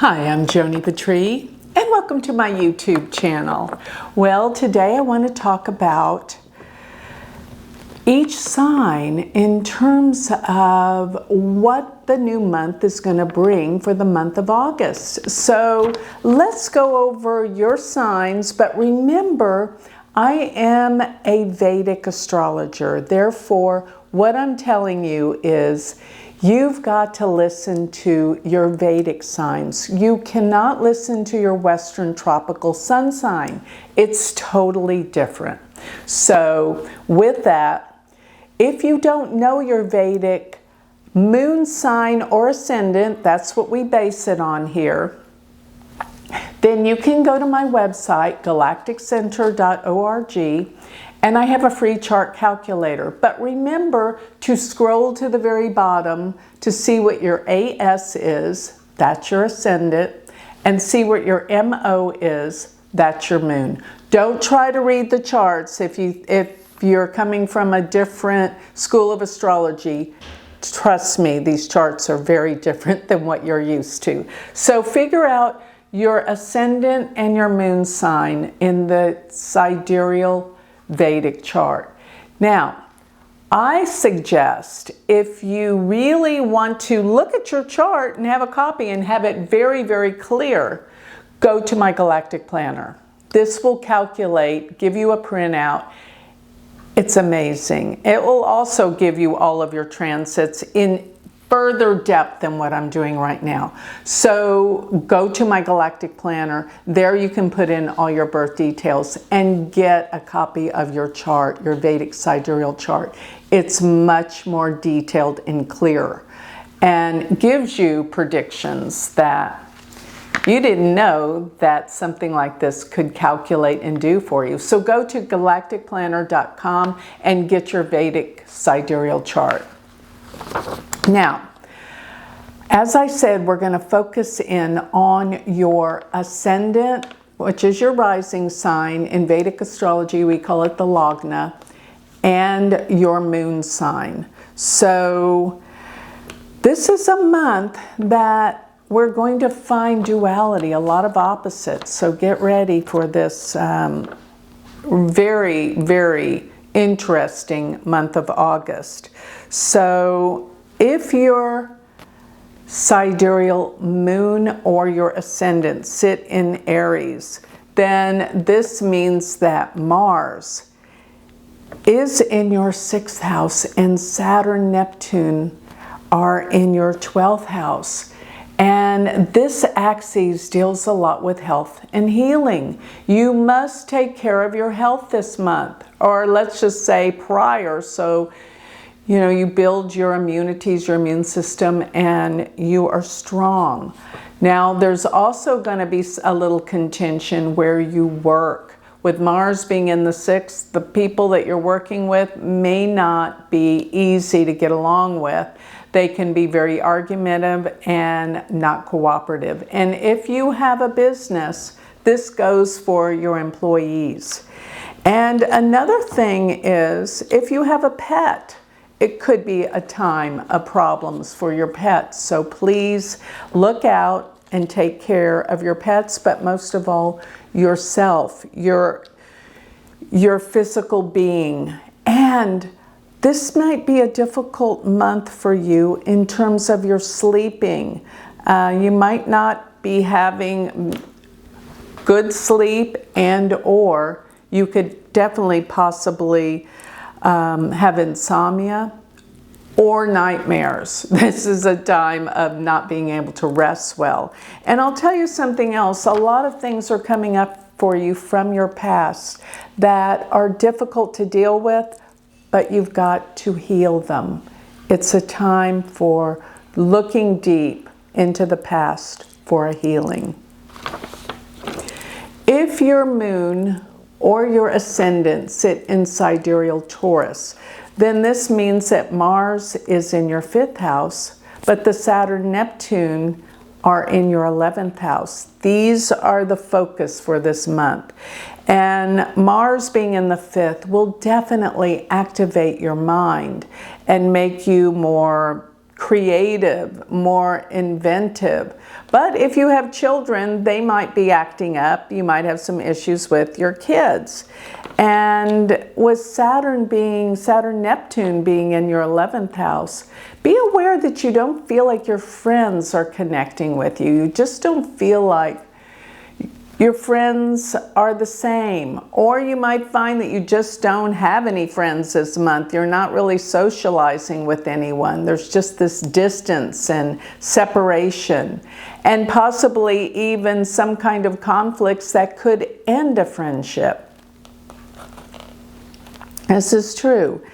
Hi, I'm Joni Patry, and welcome to my YouTube channel. Well, today I want to talk about each sign in terms of what the new month is going to bring for the month of August. So let's go over your signs, but remember, I am a Vedic astrologer. Therefore, what I'm telling you is you've got to listen to your Vedic signs. You cannot listen to your Western tropical sun sign. It's totally different. So with that, if you don't know your Vedic moon sign or ascendant, that's what we base it on here, then you can go to my website, galacticcenter.org, and I have a free chart calculator. But remember to scroll to the very bottom to see what your AS is, that's your ascendant, and see what your MO is, that's your moon. Don't try to read the charts if you're coming from a different school of astrology. Trust me, these charts are very different than what you're used to. So figure out your ascendant and your moon sign in the sidereal Vedic chart. Now, I suggest if you really want to look at your chart and have a copy and have it very, very clear, go to my Galactic Planner. This will calculate, give you a printout. It's amazing. It will also give you all of your transits in further depth than what I'm doing right now. So go to my Galactic Planner. There you can put in all your birth details and get a copy of your chart, your Vedic sidereal chart. It's much more detailed and clearer and gives you predictions that you didn't know that something like this could calculate and do for you. So go to galacticplanner.com and get your Vedic sidereal chart. Now, as I said, we're going to focus in on your ascendant, which is your rising sign. In Vedic astrology, we call it the Lagna, and your moon sign. So this is a month that we're going to find duality, a lot of opposites. So get ready for this very, very interesting month of August. So if your sidereal moon or your ascendant sit in Aries, then this means that Mars is in your 6th house and Saturn and Neptune are in your 12th house. And this axis deals a lot with health and healing. You must take care of your health this month, or let's just say prior, so you build your immunities, your immune system, and you are strong. Now, there's also going to be a little contention where you work. With Mars being in the 6th, the people that you're working with may not be easy to get along with. They can be very argumentative and not cooperative. And if you have a business, this goes for your employees. And another thing is, if you have a pet, it could be a time of problems for your pets. So please look out and take care of your pets, but most of all, yourself, your physical being. And this might be a difficult month for you in terms of your sleeping. You might not be having good sleep, and or you could definitely possibly have insomnia or nightmares. This is a time of not being able to rest well. And I'll tell you something else. A lot of things are coming up for you from your past that are difficult to deal with, but you've got to heal them. It's a time for looking deep into the past for a healing. If your moon or your ascendant sit in sidereal Taurus, then this means that Mars is in your 5th house, but the Saturn and Neptune are in your 11th house. These are the focus for this month. And Mars being in the 5th will definitely activate your mind and make you more creative, more inventive. But if you have children, they might be acting up. You might have some issues with your kids. And with Saturn Neptune being in your 11th house, be aware that you don't feel like your friends are connecting with you. You just don't feel like your friends are the same. Or you might find that you just don't have any friends this month. You're not really socializing with anyone. There's just this distance and separation, and possibly even some kind of conflicts that could end a friendship. This is true.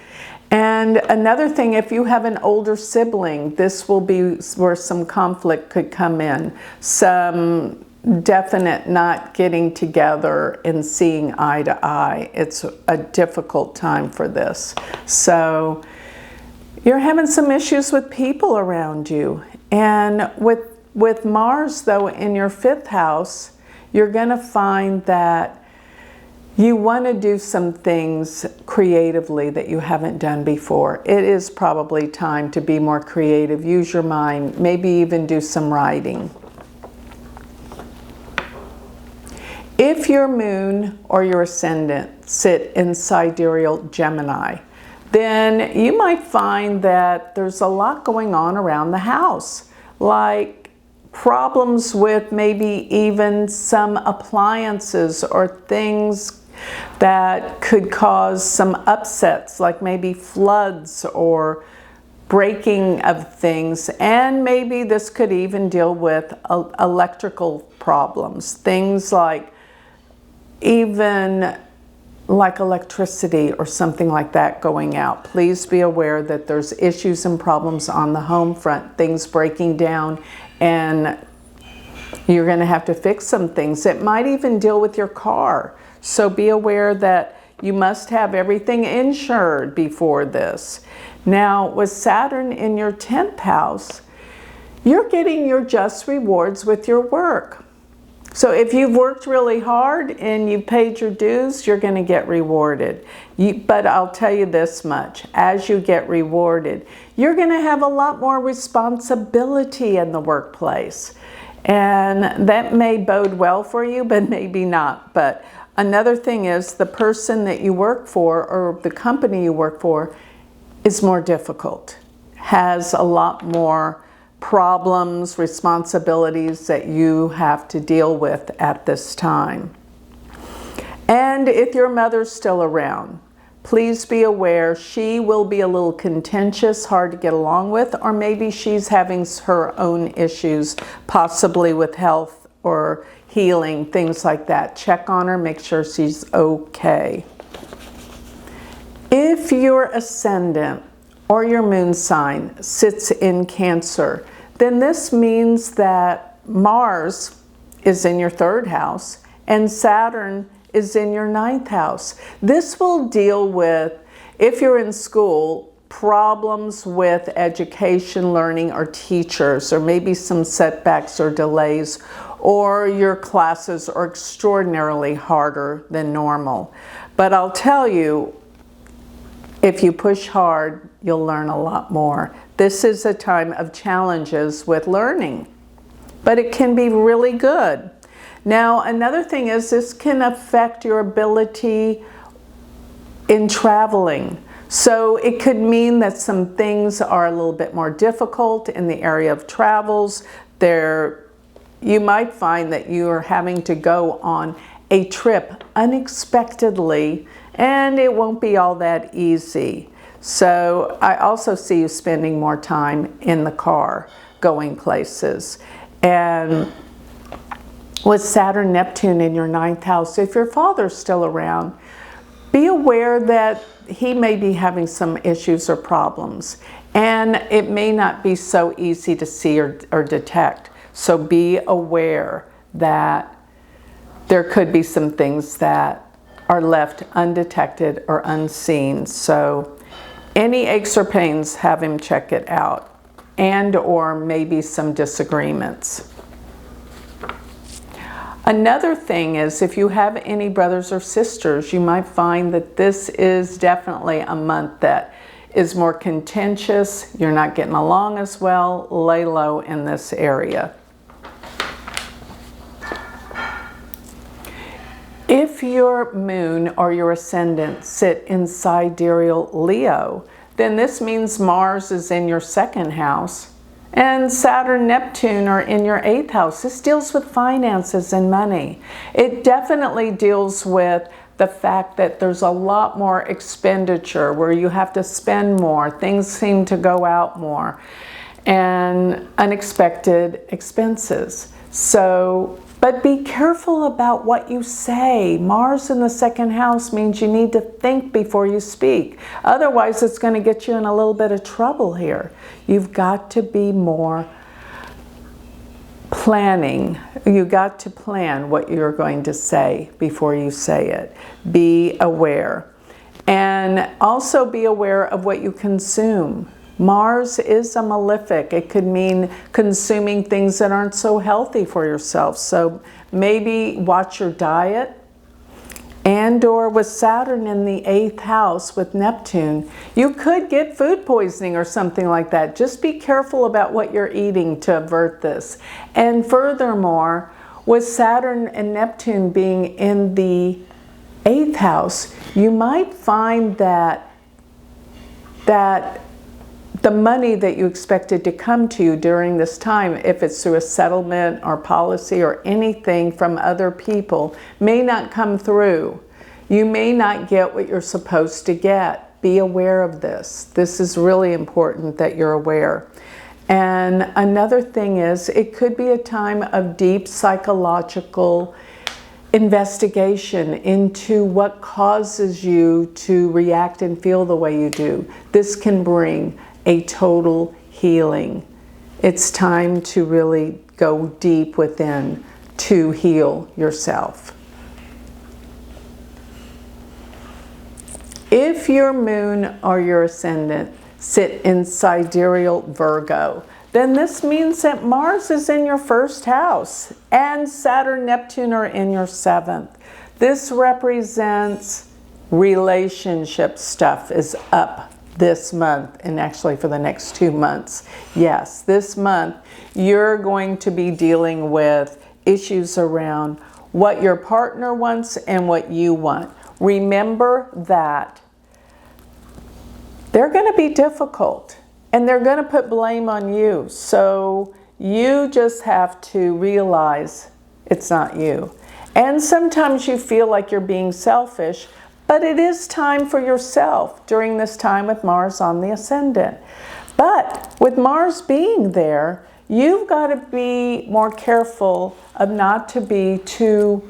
And another thing, if you have an older sibling, this will be where some conflict could come in. Some definite not getting together and seeing eye to eye. It's a difficult time for this. So you're having some issues with people around you. And with Mars, though, in your 5th house, you're going to find that you want to do some things creatively that you haven't done before. It is probably time to be more creative. Use your mind. Maybe even do some writing. If your moon or your ascendant sit in sidereal Gemini, then you might find that there's a lot going on around the house, like problems with maybe even some appliances or things that could cause some upsets, like maybe floods or breaking of things. And maybe this could even deal with electrical problems, things like even like electricity or something like that going out. Please be aware that there's issues and problems on the home front, things breaking down, and you're going to have to fix some things. It might even deal with your car. So be aware that you must have everything insured before this. Now, with Saturn in your 10th house, you're getting your just rewards with your work. So if you've worked really hard and you've paid your dues, you're going to get rewarded. But I'll tell you this much, as you get rewarded, you're going to have a lot more responsibility in the workplace. And that may bode well for you, but maybe not. But another thing is the person that you work for or the company you work for is more difficult, has a lot more problems, responsibilities that you have to deal with at this time. And if your mother's still around, please be aware she will be a little contentious, hard to get along with, or maybe she's having her own issues, possibly with health or healing, things like that. Check on her, make sure she's okay. If your ascendant or your moon sign sits in Cancer, then this means that Mars is in your 3rd house and Saturn is in your 9th house. This will deal with, if you're in school, problems with education, learning, or teachers, or maybe some setbacks or delays, or your classes are extraordinarily harder than normal. But I'll tell you, if you push hard, you'll learn a lot more. This is a time of challenges with learning, but it can be really good. Now, another thing is this can affect your ability in traveling. So it could mean that some things are a little bit more difficult in the area of travels. You might find that you are having to go on a trip unexpectedly, and it won't be all that easy. So I also see you spending more time in the car, going places. And with Saturn Neptune in your 9th house, if your father's still around, be aware that he may be having some issues or problems. And it may not be so easy to see or detect. So be aware that there could be some things that are left undetected or unseen. So any aches or pains, have him check it out, and or maybe some disagreements. Another thing is, if you have any brothers or sisters, you might find that this is definitely a month that is more contentious, you're not getting along as well, lay low in this area. If your moon or your ascendant sit in sidereal Leo, then this means Mars is in your second house and Saturn and Neptune are in your 8th house. This deals with finances and money. It definitely deals with the fact that there's a lot more expenditure where you have to spend more, things seem to go out more, and unexpected expenses. So, but be careful about what you say. Mars in the second house means you need to think before you speak. Otherwise, it's going to get you in a little bit of trouble here. You've got to be more planning. You got to plan what you're going to say before you say it. Be aware. And also be aware of what you consume. Mars is a malefic. It could mean consuming things that aren't so healthy for yourself. So maybe watch your diet. And or with Saturn in the 8th house with Neptune, you could get food poisoning or something like that. Just be careful about what you're eating to avert this. And furthermore, with Saturn and Neptune being in the 8th house, you might find that the money that you expected to come to you during this time, if it's through a settlement or policy or anything from other people, may not come through. You may not get what you're supposed to get. Be aware of this. This is really important that you're aware. And another thing is, it could be a time of deep psychological investigation into what causes you to react and feel the way you do. This can bring a total healing. It's time to really go deep within to heal yourself. If your moon or your ascendant sit in sidereal Virgo, then this means that Mars is in your 1st house and Saturn and Neptune are in your 7th. This represents relationship stuff is up this month, and actually for the next 2 months. Yes, this month you're going to be dealing with issues around what your partner wants and what you want. Remember that they're going to be difficult and they're going to put blame on you. So you just have to realize it's not you. And sometimes you feel like you're being selfish, but it is time for yourself during this time with Mars on the ascendant. But with Mars being there, you've got to be more careful of not to be too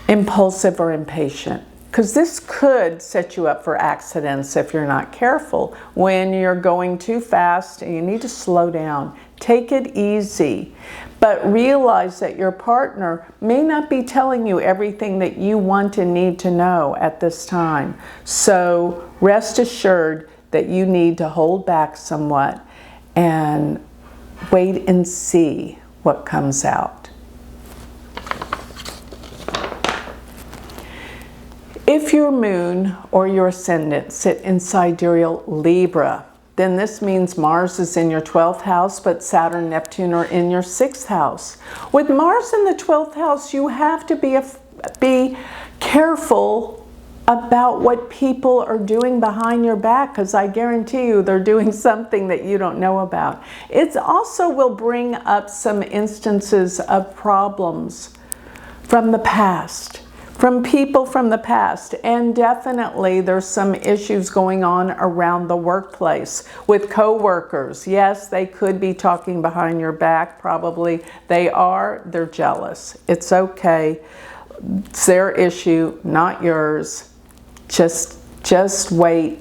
impulsive or impatient, because this could set you up for accidents if you're not careful. When you're going too fast, you need to slow down. Take it easy, but realize that your partner may not be telling you everything that you want and need to know at this time. So rest assured that you need to hold back somewhat and wait and see what comes out. If your moon or your ascendant sit in sidereal Libra, then this means Mars is in your 12th house, but Saturn and Neptune are in your 6th house. With Mars in the 12th house, you have to be careful about what people are doing behind your back, because I guarantee you they're doing something that you don't know about. It also will bring up some instances of problems from the past, from people from the past, and definitely there's some issues going on around the workplace with co-workers. Yes, they could be talking behind your back, probably they are, they're jealous. It's okay, it's their issue, not yours. Just wait,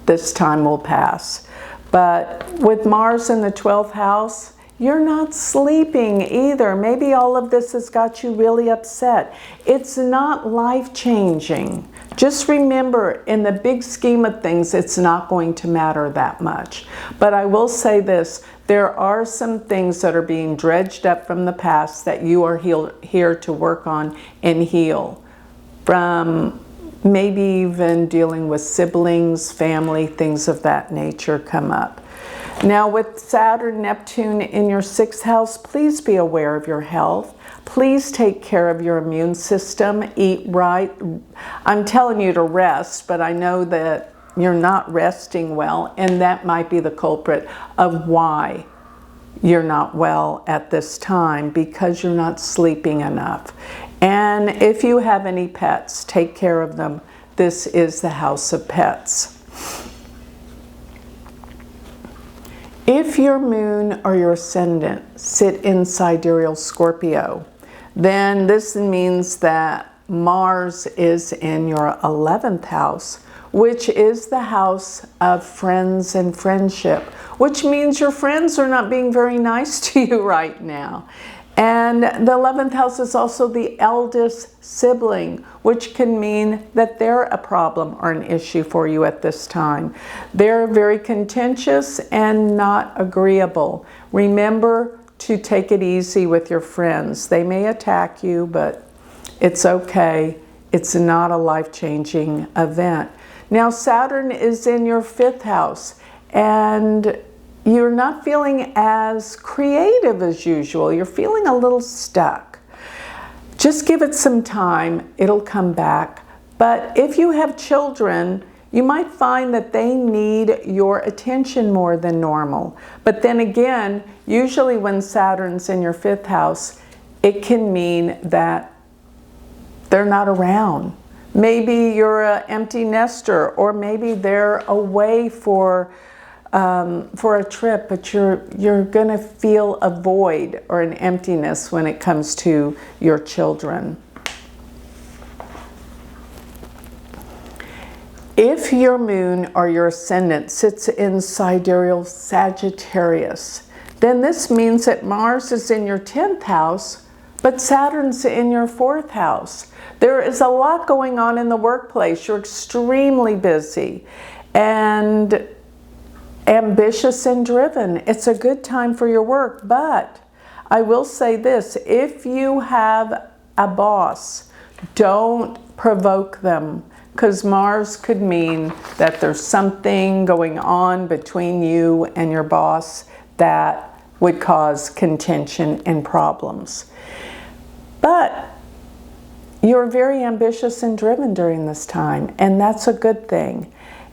this time will pass. But with Mars in the 12th house, you're not sleeping either. Maybe all of this has got you really upset. It's not life-changing. Just remember, in the big scheme of things, it's not going to matter that much. But I will say this, there are some things that are being dredged up from the past that you are here to work on and heal. From maybe even dealing with siblings, family, things of that nature come up. Now with Saturn, Neptune in your 6th house, please be aware of your health. Please take care of your immune system, eat right. I'm telling you to rest, but I know that you're not resting well, and that might be the culprit of why you're not well at this time, because you're not sleeping enough. And if you have any pets, take care of them. This is the house of pets. If your moon or your ascendant sit in sidereal Scorpio, then this means that Mars is in your 11th house, which is the house of friends and friendship, which means your friends are not being very nice to you right now. And the 11th house is also the eldest sibling, which can mean that they're a problem or an issue for you at this time. They're very contentious and not agreeable. Remember to take it easy with your friends. They may attack you, but it's okay. It's not a life-changing event. Now, Saturn is in your 5th house, and you're not feeling as creative as usual. You're feeling a little stuck. Just give it some time. It'll come back. But if you have children, you might find that they need your attention more than normal. But then again, usually when Saturn's in your 5th house, it can mean that they're not around. Maybe you're an empty nester, or maybe they're away for a trip, but you're gonna feel a void or an emptiness when it comes to your children. If your moon or your ascendant sits in sidereal Sagittarius, then this means that Mars is in your 10th house, but Saturn's in your 4th house. There is a lot going on in the workplace. You're extremely busy and ambitious and driven. It's a good time for your work, but I will say this: if you have a boss, don't provoke them, because Mars could mean that there's something going on between you and your boss that would cause contention and problems. But you're very ambitious and driven during this time, and that's a good thing.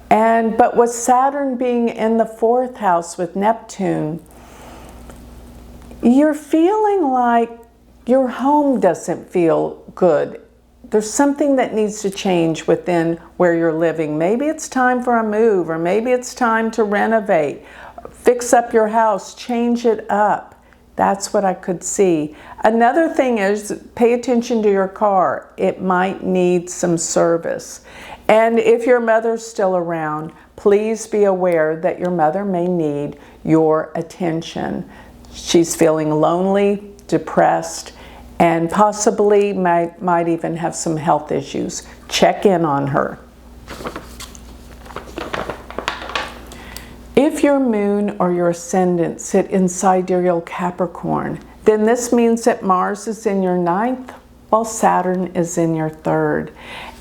But with Saturn being in the 4th house with Neptune, you're feeling like your home doesn't feel good. There's something that needs to change within where you're living. Maybe it's time for a move, or maybe it's time to renovate, fix up your house, change it up. That's what I could see. Another thing is, pay attention to your car. It might need some service. And if your mother's still around, please be aware that your mother may need your attention. She's feeling lonely, depressed, and possibly might even have some health issues. Check in on her. If your moon or your ascendant sit in sidereal Capricorn, then this means that Mars is in your 9th while Saturn is in your 3rd.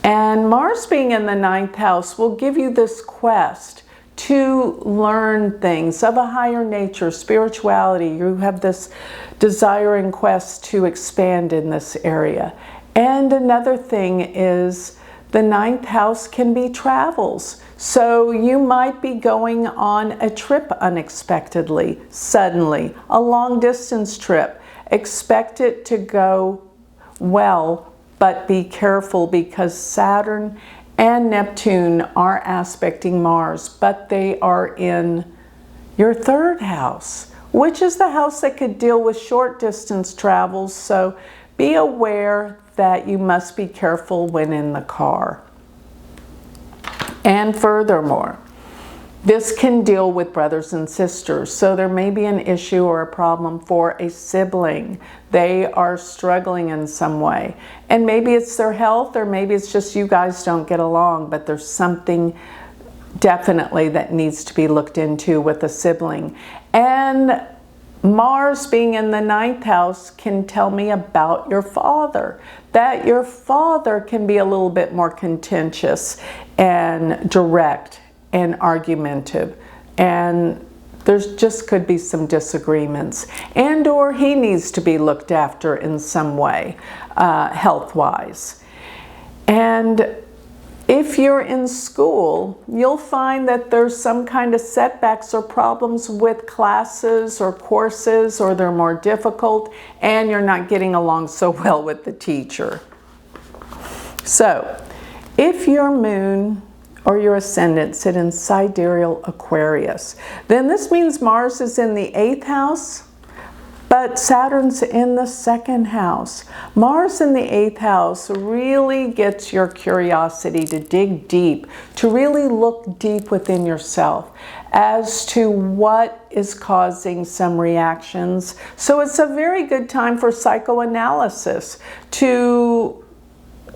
And Mars being in the 9th house will give you this quest to learn things of a higher nature, spirituality. You have this desire and quest to expand in this area. And another thing is, the 9th house can be travels. So you might be going on a trip unexpectedly, suddenly, a long distance trip. Expect it to go well, but be careful, because Saturn and Neptune are aspecting Mars, but they are in your 3rd house, which is the house that could deal with short distance travels. So be aware that you must be careful when in the car. And furthermore, this can deal with brothers and sisters. So there may be an issue or a problem for a sibling. They are struggling in some way. And maybe it's their health, or maybe it's just you guys don't get along, but there's something definitely that needs to be looked into with a sibling. And Mars being in the 9th house can tell me about your father, that your father can be a little bit more contentious and direct and argumentative, and there's just could be some disagreements, and or he needs to be looked after in some way, health-wise. And if you're in school, you'll find that there's some kind of setbacks or problems with classes or courses, or they're more difficult, and you're not getting along so well with the teacher. So, if your moon or your ascendant sit in sidereal Aquarius, then this means Mars is in the 8th house, but Saturn's in the 2nd house. Mars in the 8th house really gets your curiosity to dig deep, to really look deep within yourself as to what is causing some reactions. So it's a very good time for psychoanalysis, to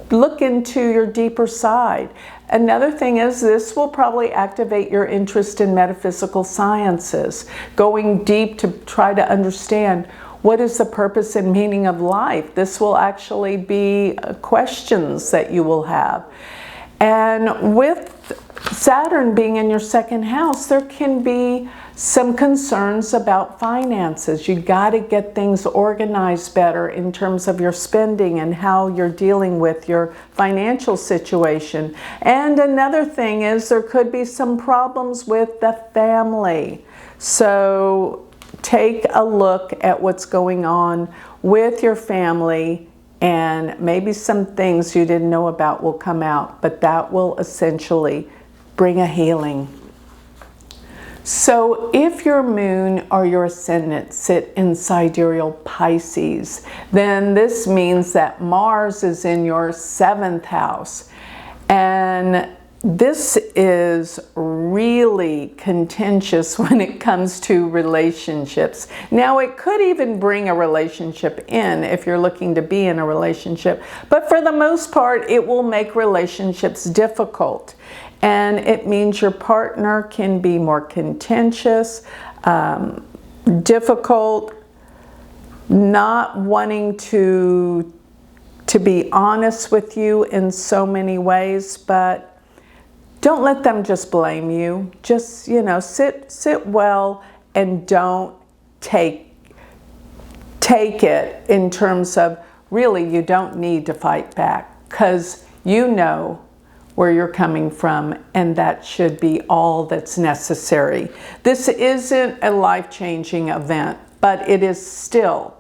look into your deeper side. Another thing is, this will probably activate your interest in metaphysical sciences, going deep to try to understand what is the purpose and meaning of life. This will actually be questions that you will have. And with Saturn being in your 2nd house, there can be some concerns about finances. You got to get things organized better in terms of your spending and how you're dealing with your financial situation. And another thing is, there could be some problems with the family. So take a look at what's going on with your family, and maybe some things you didn't know about will come out, but that will essentially bring a healing. So if your moon or your ascendant sit in sidereal Pisces, then this means that Mars is in your 7th house. And this is really contentious when it comes to relationships. Now, it could even bring a relationship in if you're looking to be in a relationship, but for the most part, it will make relationships difficult. And it means your partner can be more contentious, difficult, not wanting to be honest with you in so many ways, but don't let them just blame you. Just, you know, sit well, and don't take it in terms of, really, you don't need to fight back, because you know where you're coming from, and that should be all that's necessary. This isn't a life-changing event, but it is still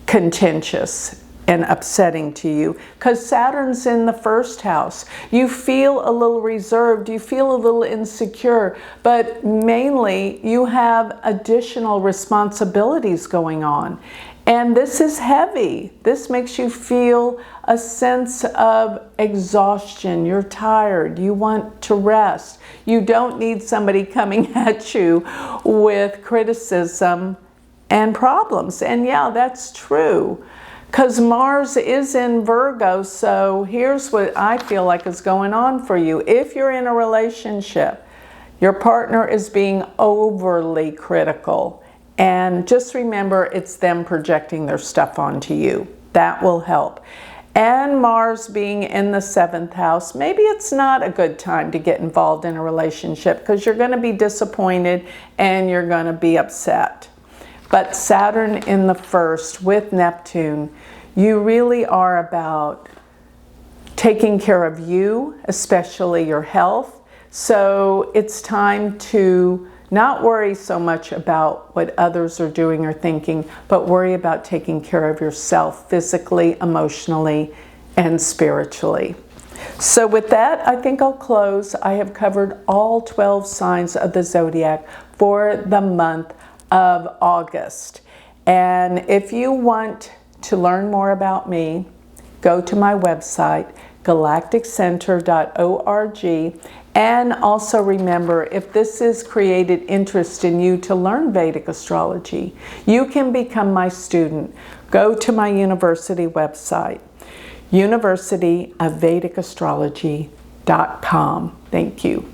contentious and upsetting to you, because Saturn's in the 1st house. You feel a little reserved, you feel a little insecure, but mainly you have additional responsibilities going on. And this is heavy. This makes you feel a sense of exhaustion. You're tired. You want to rest. You don't need somebody coming at you with criticism and problems. And yeah, that's true, because Mars is in Virgo. So here's what I feel like is going on for you. If you're in a relationship, your partner is being overly critical. And just remember, it's them projecting their stuff onto you. That will help. And Mars being in the 7th house, maybe it's not a good time to get involved in a relationship, because you're going to be disappointed and you're going to be upset. But Saturn in the 1st with Neptune, you really are about taking care of you, especially your health. So it's time to not worry so much about what others are doing or thinking, but worry about taking care of yourself physically, emotionally, and spiritually. So with that, I think I'll close. I have covered all 12 signs of the zodiac for the month of August. And if you want to learn more about me, go to my website, galacticcenter.org. And also remember, if this has created interest in you to learn Vedic astrology, you can become my student. Go to my university website, universityofvedicastrology.com. Thank you.